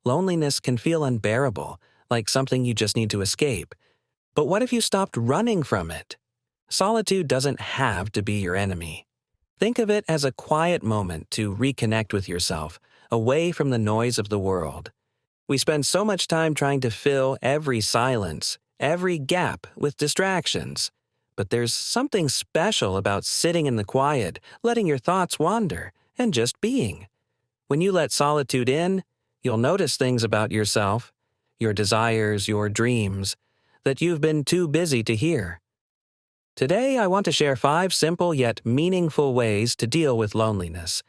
loneliness can feel unbearable, like something you just need to escape. But what if you stopped running from it? Solitude doesn't have to be your enemy. Think of it as a quiet moment to reconnect with yourself, away from the noise of the world. We spend so much time trying to fill every silence, every gap with distractions. But there's something special about sitting in the quiet, letting your thoughts wander, and just being. When you let solitude in, you'll notice things about yourself, your desires, your dreams, that you've been too busy to hear. Today, I want to share 5 simple yet meaningful ways to deal with loneliness.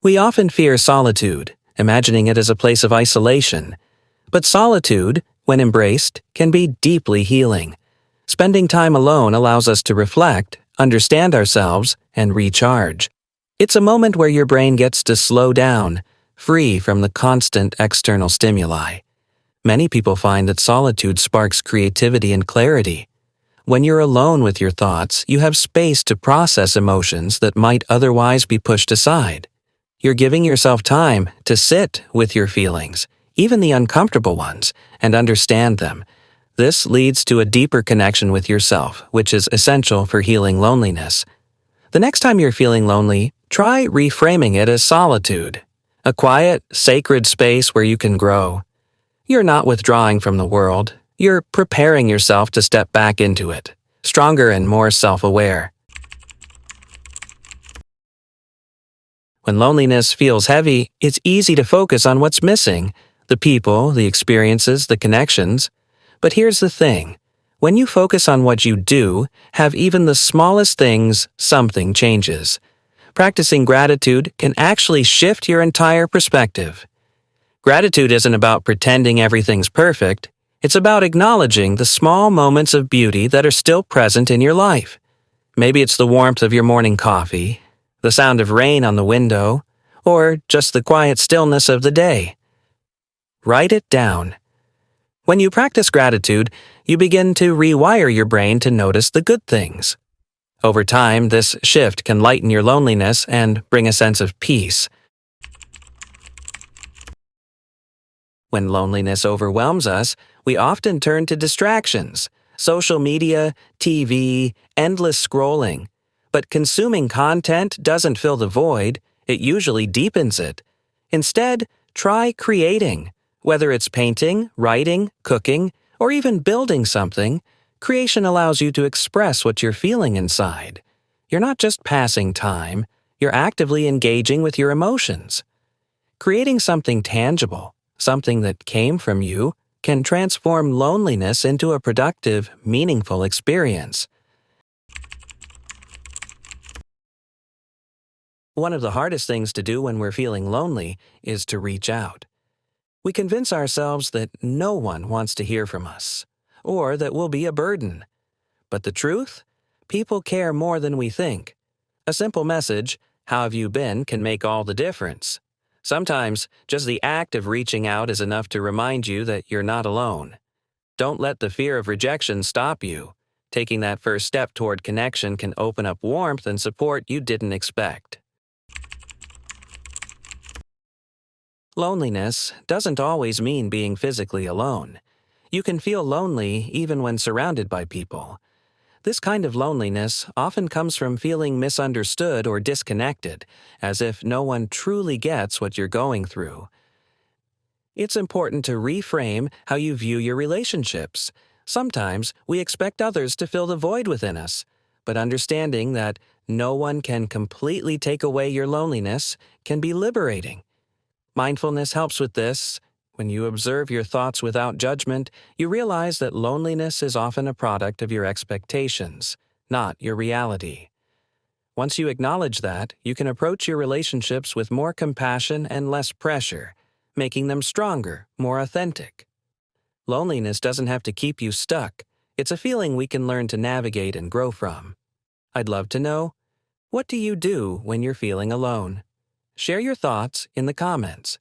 We often fear solitude, imagining it as a place of isolation. But solitude, when embraced, can be deeply healing. Spending time alone allows us to reflect, understand ourselves, and recharge. It's a moment where your brain gets to slow down, free from the constant external stimuli. Many people find that solitude sparks creativity and clarity. When you're alone with your thoughts, you have space to process emotions that might otherwise be pushed aside. You're giving yourself time to sit with your feelings, even the uncomfortable ones, and understand them. This leads to a deeper connection with yourself, which is essential for healing loneliness. The next time you're feeling lonely, try reframing it as solitude, a quiet, sacred space where you can grow. You're not withdrawing from the world. You're preparing yourself to step back into it, stronger and more self-aware. When loneliness feels heavy, it's easy to focus on what's missing, the people, the experiences, the connections. But here's the thing. When you focus on what you do, have even the smallest things, something changes. Practicing gratitude can actually shift your entire perspective. Gratitude isn't about pretending everything's perfect. It's about acknowledging the small moments of beauty that are still present in your life. Maybe it's the warmth of your morning coffee, the sound of rain on the window, or just the quiet stillness of the day. Write it down. When you practice gratitude, you begin to rewire your brain to notice the good things. Over time, this shift can lighten your loneliness and bring a sense of peace. When loneliness overwhelms us, we often turn to distractions, social media, TV, endless scrolling. But consuming content doesn't fill the void, it usually deepens it. Instead, try creating. Whether it's painting, writing, cooking, or even building something, creation allows you to express what you're feeling inside. You're not just passing time, you're actively engaging with your emotions. Creating something tangible, something that came from you, can transform loneliness into a productive, meaningful experience. One of the hardest things to do when we're feeling lonely is to reach out. We convince ourselves that no one wants to hear from us, or that we'll be a burden. But the truth? People care more than we think. A simple message, "How have you been?" can make all the difference. Sometimes, just the act of reaching out is enough to remind you that you're not alone. Don't let the fear of rejection stop you. Taking that first step toward connection can open up warmth and support you didn't expect. Loneliness doesn't always mean being physically alone. You can feel lonely even when surrounded by people. This kind of loneliness often comes from feeling misunderstood or disconnected, as if no one truly gets what you're going through. It's important to reframe how you view your relationships. Sometimes we expect others to fill the void within us, but understanding that no one can completely take away your loneliness can be liberating. Mindfulness helps with this. When you observe your thoughts without judgment, you realize that loneliness is often a product of your expectations, not your reality. Once you acknowledge that, you can approach your relationships with more compassion and less pressure, making them stronger, more authentic. Loneliness doesn't have to keep you stuck. It's a feeling we can learn to navigate and grow from. I'd love to know, what do you do when you're feeling alone? Share your thoughts in the comments.